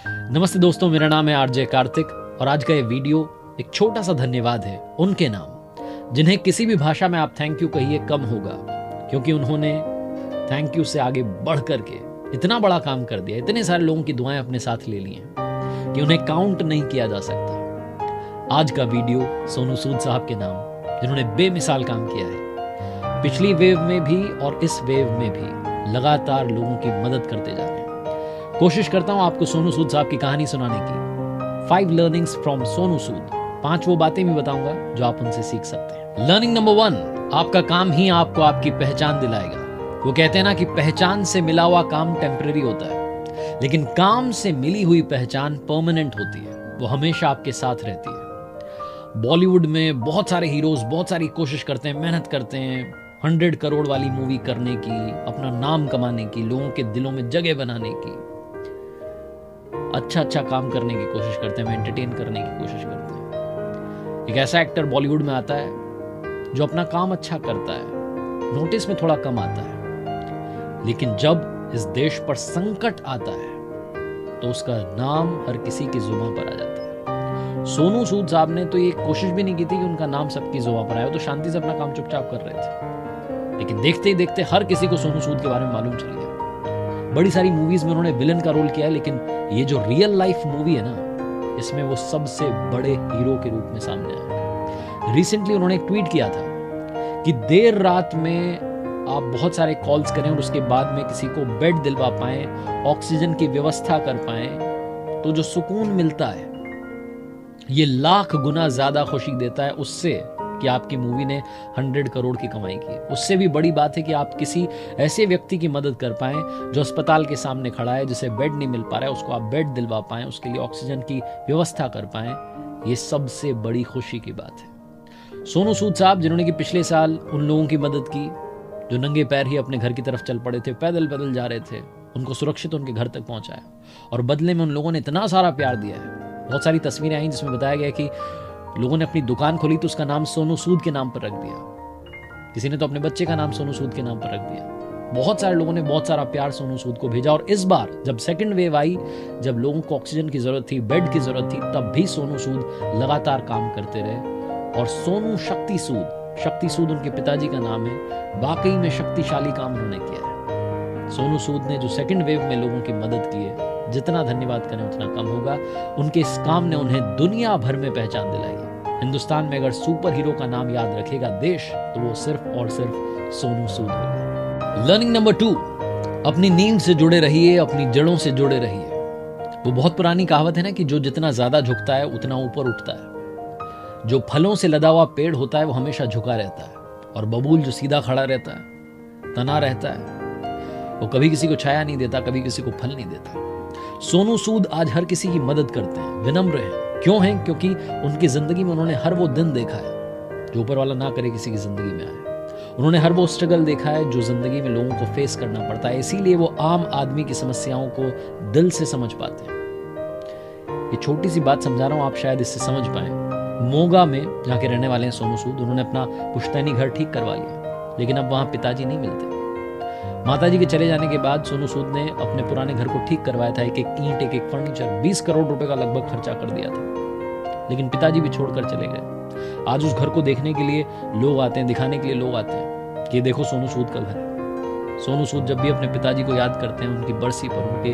नमस्ते दोस्तों, मेरा नाम है आरजे कार्तिक और आज का ये वीडियो एक छोटा सा धन्यवाद है उनके नाम जिन्हें किसी भी भाषा में आप थैंक यू कहिए कम होगा, क्योंकि उन्होंने थैंक यू से आगे बढ़ करके इतना बड़ा काम कर दिया, इतने सारे लोगों की दुआएं अपने साथ ले ली हैं कि उन्हें काउंट नहीं किया जा सकता। आज का वीडियो सोनू सूद साहब के नाम, जिन्होंने बेमिसाल काम किया है। पिछली वेव में भी और इस वेव में भी लगातार लोगों की मदद करते जा रहे हैं। कोशिश करता हूं आपको सोनू सूद साहब की कहानी सुनाने की। 5 लर्निंग्स फ्रॉम सोनू सूद, 5 वो बातें भी बताऊंगा जो आप उनसे सीख सकते हैं। लर्निंग नंबर 1, आपका काम ही आपको आपकी पहचान दिलाएगा। वो कहते हैं ना कि पहचान से मिला हुआ काम टेम्परेरी होता है, लेकिन काम से मिली हुई पहचान परमानेंट होती है, वो हमेशा आपके साथ रहती है। बॉलीवुड में बहुत सारे हीरोज बहुत सारी कोशिश करते हैं, मेहनत करते हैं 100 करोड़ वाली मूवी करने की, अपना नाम कमाने की, लोगों के दिलों में जगह बनाने की, अच्छा काम करने की कोशिश करते हैं, एंटरटेन करने की कोशिश करते हैं। एक ऐसा एक्टर बॉलीवुड में आता है जो अपना काम अच्छा करता है, नोटिस में थोड़ा कम आता है, लेकिन जब इस देश पर संकट आता है तो उसका नाम हर किसी की जुबान पर आ जाता है। सोनू सूद साहब ने तो ये कोशिश भी नहीं की थी कि उनका नाम सबकी जुबान पर आए, तो शांति से अपना काम चुपचाप कर रहे थे, लेकिन देखते ही देखते हर किसी को सोनू सूद के बारे में मालूम चल गया। बड़ी सारी मूवीज में उन्होंने विलन का रोल किया है, लेकिन ये जो रियल लाइफ मूवी है ना, इसमें वो सबसे बड़े हीरो के रूप में सामने आए। रिसेंटली उन्होंने एक ट्वीट किया था कि देर रात में आप बहुत सारे कॉल्स करें और उसके बाद में किसी को बेड दिलवा पाएं, ऑक्सीजन की व्यवस्था कर पाएं, तो जो सुकून मिलता है ये लाख गुना ज्यादा खुशी देता है उससे कि आपकी मूवी ने 100 करोड़ की कमाई की। उससे भी बड़ी बात है कि आप किसी ऐसे व्यक्ति की मदद कर पाएं जो अस्पताल के सामने खड़ा है, जिसे बेड नहीं मिल पा रहा है, उसको आप बेड दिलवा पाएं, उसके लिए ऑक्सीजन की व्यवस्था कर पाएं। ये सबसे बड़ी खुशी की बात है। सोनू सूद साहब, जिन्होंने कि पिछले साल उन लोगों की मदद की जो नंगे पैर ही अपने घर की तरफ चल पड़े थे, पैदल पैदल जा रहे थे, उनको सुरक्षित उनके घर तक पहुंचाया, और बदले में उन लोगों ने इतना सारा प्यार दिया है। बहुत सारी तस्वीरें आई जिसमें बताया गया कि लोगों ने अपनी दुकान खोली तो उसका नाम सोनू सूद के नाम पर रख दिया, किसी ने तो अपने बच्चे का नाम सोनू सूद के नाम पर रख दिया। बहुत सारे लोगों ने बहुत सारा प्यार सोनू सूद को भेजा, और इस बार जब सेकंड वेव आई, जब लोगों को ऑक्सीजन की जरूरत थी, बेड की जरूरत थी, तब भी सोनू सूद लगातार काम करते रहे। और सोनू शक्ति सूद उनके पिताजी का नाम है, वाकई में शक्तिशाली काम उन्होंने किया है। सोनू सूद ने जो सेकंड वेव में लोगों की मदद की है, जितना धन्यवाद करें उतना कम होगा। उनके इस काम ने उन्हें दुनिया भर में पहचान दिलाई। हिंदुस्तान में अगर सुपर हीरो का नाम याद रखेगा देश, तो वो सिर्फ और सिर्फ सोनू सूद होगा। लर्निंग नंबर 2, अपनी नींव से जुड़े रहिए, अपनी जड़ों से जुड़े रहिए। वो बहुत पुरानी कहावत है ना कि जो जितना ज्यादा झुकता है उतना ऊपर उठता है। जो फलों से लदा हुआ पेड़ होता है वो हमेशा झुका रहता है, और बबूल जो सीधा खड़ा रहता है, तना रहता है, वो कभी किसी को छाया नहीं देता, कभी किसी को फल नहीं देता। सोनू सूद आज हर किसी की मदद करते हैं, विनम्र हैं। क्यों हैं? क्योंकि उनकी जिंदगी में उन्होंने हर वो दिन देखा है जो ऊपर वाला ना करे किसी की जिंदगी में आए। उन्होंने हर वो स्ट्रगल देखा है जो जिंदगी में लोगों को फेस करना पड़ता है, इसीलिए वो आम आदमी की समस्याओं को दिल से समझ पाते हैं। ये छोटी सी बात समझा रहा हूं, आप शायद इससे समझ पाए। मोगा में जहाँ के रहने वाले हैं सोनू सूद, उन्होंने अपना पुश्तैनी घर ठीक करवा लिया, लेकिन अब वहां पिताजी नहीं मिलते। माताजी के चले जाने के बाद सोनू सूद ने अपने पुराने घर को ठीक करवाया था, एक एक ईंट, एक एक फर्नीचर, 20 करोड़ रुपए का लगभग खर्चा कर दिया था, लेकिन पिताजी भी छोड़कर चले गए। आज उस घर को देखने के लिए लोग आते हैं, दिखाने के लिए लोग आते हैं कि देखो सोनू सूद का घर है। सोनू सूद जब भी अपने पिताजी को याद करते हैं, उनकी बरसी पर, उनके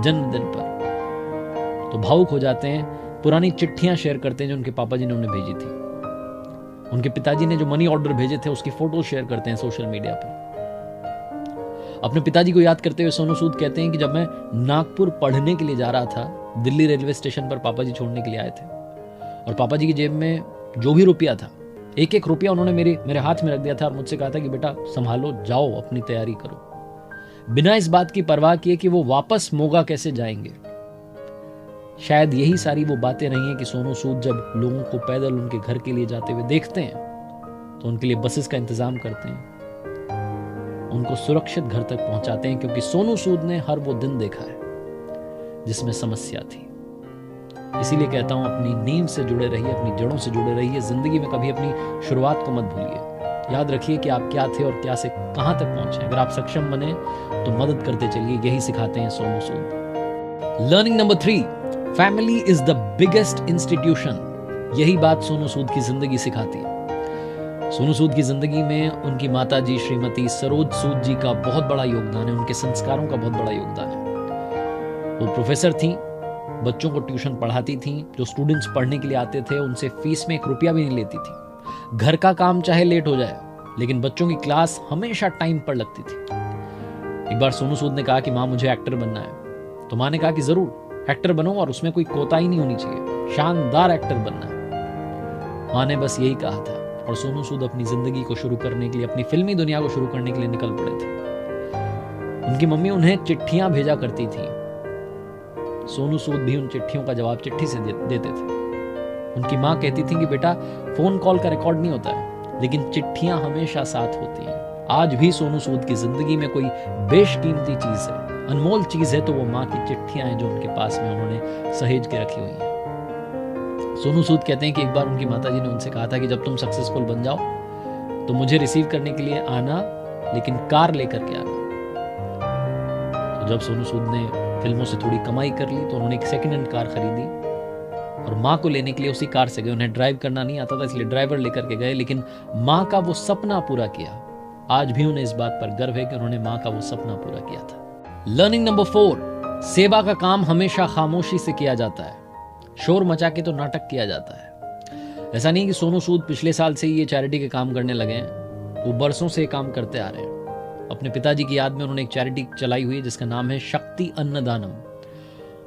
जन्मदिन पर, तो भावुक हो जाते हैं। पुरानी चिट्ठियां शेयर करते हैं जो उनके पापा जी ने उन्हें भेजी थी। उनके पिताजी ने जो मनी ऑर्डर भेजे थे उसकी फोटो शेयर करते हैं सोशल मीडिया पर। अपने पिताजी को याद करते हुए सोनू सूद कहते हैं कि जब मैं नागपुर पढ़ने के लिए जा रहा था, दिल्ली रेलवे स्टेशन पर पापा जी छोड़ने के लिए आए थे, और पापा जी की जेब में जो भी रुपया था, एक एक रुपया उन्होंने मेरे हाथ में रख दिया था और मुझसे कहा था कि बेटा संभालो, जाओ अपनी तैयारी करो, बिना इस बात की परवाह किए कि वो वापस मोगा कैसे जाएंगे। शायद यही सारी वो बातें रही हैं कि सोनू सूद जब लोगों को पैदल उनके घर के लिए जाते हुए देखते हैं तो उनके लिए बसेस का इंतजाम करते हैं, उनको सुरक्षित घर तक पहुंचाते हैं, क्योंकि सोनू सूद ने हर वो दिन देखा है जिसमें समस्या थी। इसीलिए कहता हूं, अपनी नींव से जुड़े रहिए, अपनी जड़ों से जुड़े रहिए। जिंदगी में कभी अपनी शुरुआत को मत भूलिए। याद रखिए कि आप क्या थे और क्या से कहां तक पहुंचे। अगर आप सक्षम बने तो मदद करते चलिए, यही सिखाते हैं Sonu Sood. Learning number 3, family is the biggest institution. यही बात सोनू सूद की जिंदगी सिखाती है। सोनू सूद की जिंदगी में उनकी माता जी श्रीमती सरोज सूद जी का बहुत बड़ा योगदान है, उनके संस्कारों का बहुत बड़ा योगदान है। वो प्रोफेसर थी, बच्चों को ट्यूशन पढ़ाती थी, जो स्टूडेंट्स पढ़ने के लिए आते थे उनसे फीस में 1 रुपया भी नहीं लेती थी। घर का काम चाहे लेट हो जाए, लेकिन बच्चों की क्लास हमेशा टाइम पर लगती थी। एक बार सोनू सूद ने कहा कि माँ मुझे एक्टर बनना है, तो माँ ने कहा कि जरूर एक्टर बनो और उसमें कोई कोताही नहीं होनी चाहिए, शानदार एक्टर बनना है। माँ ने बस यही कहा था और सोनू सूद अपनी जिंदगी को शुरू करने के लिए, अपनी फिल्मी दुनिया को शुरू करने के लिए निकल पड़े थे। उनकी मम्मी उन्हें चिट्ठियां भेजा करती थी, सोनू सूद भी उन चिट्ठियों का जवाब चिट्ठी से देते थे। उनकी माँ कहती थी कि बेटा फोन कॉल का रिकॉर्ड नहीं होता है, लेकिन चिट्ठियां हमेशा साथ होती हैं। आज भी सोनू सूद की जिंदगी में कोई बेशकीमती चीज है, अनमोल चीज है, तो वो माँ की चिट्ठियां हैं जो उनके पास में उन्होंने सहेज के रखी हुई हैं। सोनू सूद कहते हैं कि एक बार उनकी माताजी ने उनसे कहा था कि जब तुम सक्सेसफुल बन जाओ तो मुझे रिसीव करने के लिए आना, लेकिन कार लेकर के आना। तो जब सोनू सूद ने फिल्मों से थोड़ी कमाई कर ली तो उन्होंने एक सेकंड हैंड कार खरीदी और माँ को लेने के लिए उसी कार से गए। उन्हें ड्राइव करना नहीं आता था, इसलिए ड्राइवर लेकर के गए, लेकिन माँ का वो सपना पूरा किया। आज भी उन्हें इस बात पर गर्व है कि उन्होंने माँ का वो सपना पूरा किया था। लर्निंग नंबर 4, सेवा का काम हमेशा खामोशी से किया जाता है, शोर मचा के तो नाटक किया जाता है। ऐसा नहीं कि सोनू सूद पिछले साल से ही ये चैरिटी के काम करने लगे हैं, वो बरसों से काम करते आ रहे हैं। अपने पिताजी की याद में उन्होंने एक चैरिटी चलाई हुई है जिसका नाम है शक्ति अन्नदानम।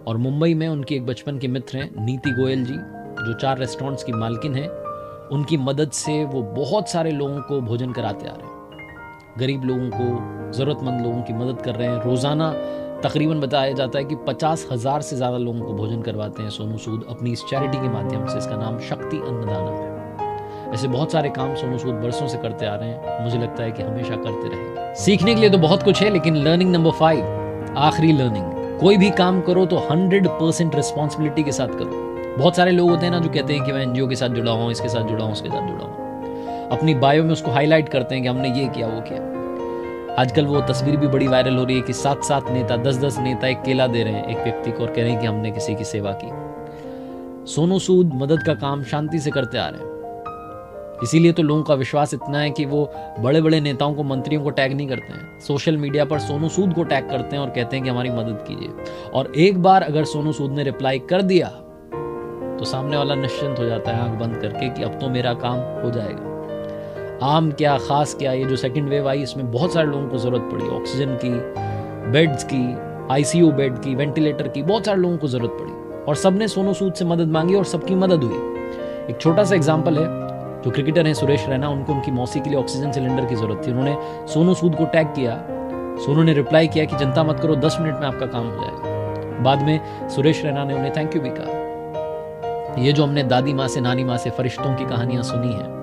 और मुंबई में उनकी एक बचपन के मित्र हैं नीति गोयल जी, जो 4 रेस्टोरेंट्स की मालकिन है। उनकी मदद से वो बहुत सारे लोगों को भोजन कराते आ रहे हैं, गरीब लोगों को, जरूरतमंद लोगों की मदद कर रहे हैं। रोजाना तकरीबन बताया जाता है कि 50,000 से ज्यादा लोगों को भोजन करवाते हैं सोनू सूद अपनी इस चैरिटी के माध्यम से। इसका नाम शक्ति अन्नदानम है। ऐसे बहुत सारे काम सोनू सूद बरसों से करते आ रहे हैं, मुझे लगता है कि हमेशा करते रहेंगे। सीखने के लिए तो बहुत कुछ है, लेकिन लर्निंग नंबर 5, आखिरी लर्निंग, कोई भी काम करो तो 100% रिस्पॉन्सिबिलिटी के साथ करो। बहुत सारे लोग होते हैं ना जो कहते हैं कि मैं एनजीओ के साथ जुड़ा हूँ, इसके साथ जुड़ा हूँ, उसके साथ जुड़ा हूँ, अपनी बायो में उसको हाईलाइट करते हैं कि हमने ये किया वो किया। आजकल वो तस्वीर भी बड़ी वायरल हो रही है कि 7-7 नेता, 10-10 नेता एक केला दे रहे हैं एक व्यक्ति को और कह रहे हैं कि हमने किसी की सेवा की। सोनू सूद मदद का काम शांति से करते आ रहे हैं, इसीलिए तो लोगों का विश्वास इतना है कि वो बड़े बड़े नेताओं को, मंत्रियों को टैग नहीं करते हैं, सोशल मीडिया पर सोनू सूद को टैग करते हैं और कहते हैं कि हमारी मदद कीजिए। और एक बार अगर सोनू सूद ने रिप्लाई कर दिया तो सामने वाला निश्चिंत हो जाता है आंख बंद करके कि अब तो मेरा काम हो जाएगा। आम क्या खास क्या, ये जो सेकंड वेव आई इसमें बहुत सारे लोगों को जरूरत पड़ी, ऑक्सीजन की, बेड्स की, आईसीयू बेड की, वेंटिलेटर की, बहुत सारे लोगों को जरूरत पड़ी और सबने सोनू सूद से मदद मांगी और सबकी मदद हुई। एक छोटा सा एग्जांपल है, जो क्रिकेटर हैं सुरेश रैना, उनको उनकी मौसी के लिए ऑक्सीजन सिलेंडर की जरूरत थी, उन्होंने सोनू सूद को टैग किया, सोनू ने रिप्लाई किया कि चिंता मत करो 10 मिनट में आपका काम हो जाएगा। बाद में सुरेश रैना ने उन्हें थैंक यू भी कहा। ये जो हमने दादी माँ से, नानी माँ से फरिश्तों की कहानियां सुनी हैं,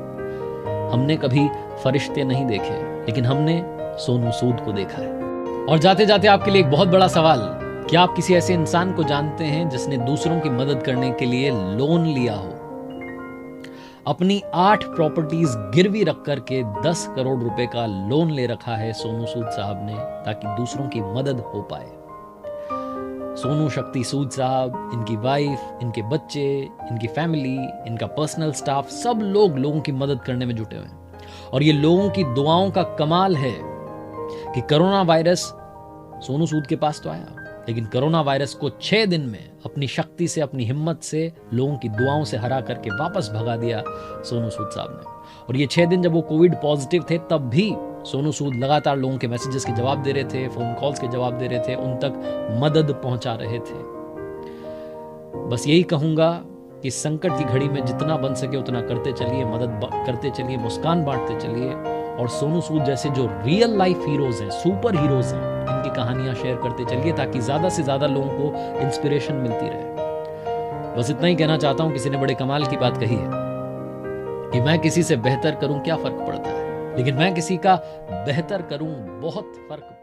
हमने कभी फरिश्ते नहीं देखे, लेकिन हमने सोनू सूद को देखा है। और जाते जाते आपके लिए एक बहुत बड़ा सवाल, क्या आप किसी ऐसे इंसान को जानते हैं जिसने दूसरों की मदद करने के लिए लोन लिया हो? अपनी 8 प्रॉपर्टीज गिरवी रख करके 10 करोड़ रुपए का लोन ले रखा है सोनू सूद साहब ने, ताकि दूसरों की मदद हो पाए। सोनू शक्ति सूद साहब, इनकी वाइफ, इनके बच्चे, इनकी फैमिली, इनका पर्सनल स्टाफ, सब लोग लोगों की मदद करने में जुटे हुए हैं। और ये लोगों की दुआओं का कमाल है कि कोरोना वायरस सोनू सूद के पास तो आया, लेकिन कोरोना वायरस को 6 दिन में अपनी शक्ति से, अपनी हिम्मत से, लोगों की दुआओं से हरा करके वापस भगा दिया सोनू सूद साहब ने। और ये 6 दिन जब वो कोविड पॉजिटिव थे, तब भी सोनू सूद लगातार लोगों के मैसेजेस के जवाब दे रहे थे, फोन कॉल्स के जवाब दे रहे थे, उन तक मदद पहुंचा रहे थे। बस यही कहूंगा कि संकट की घड़ी में जितना बन सके उतना करते चलिए, मदद करते चलिए, मुस्कान बांटते चलिए। और सोनू सूद जैसे जो रियल लाइफ हीरोज हैं, सुपर हीरोज हैं, इनकी कहानियां शेयर करते चलिए, ताकि ज्यादा से ज्यादा लोगों को इंस्पिरेशन मिलती रहे। बस इतना ही कहना चाहता हूं। किसी ने बड़े कमाल की बात कही है कि मैं किसी से बेहतर करूं क्या फर्क पड़ता है, लेकिन मैं किसी का बेहतर करूं बहुत फर्क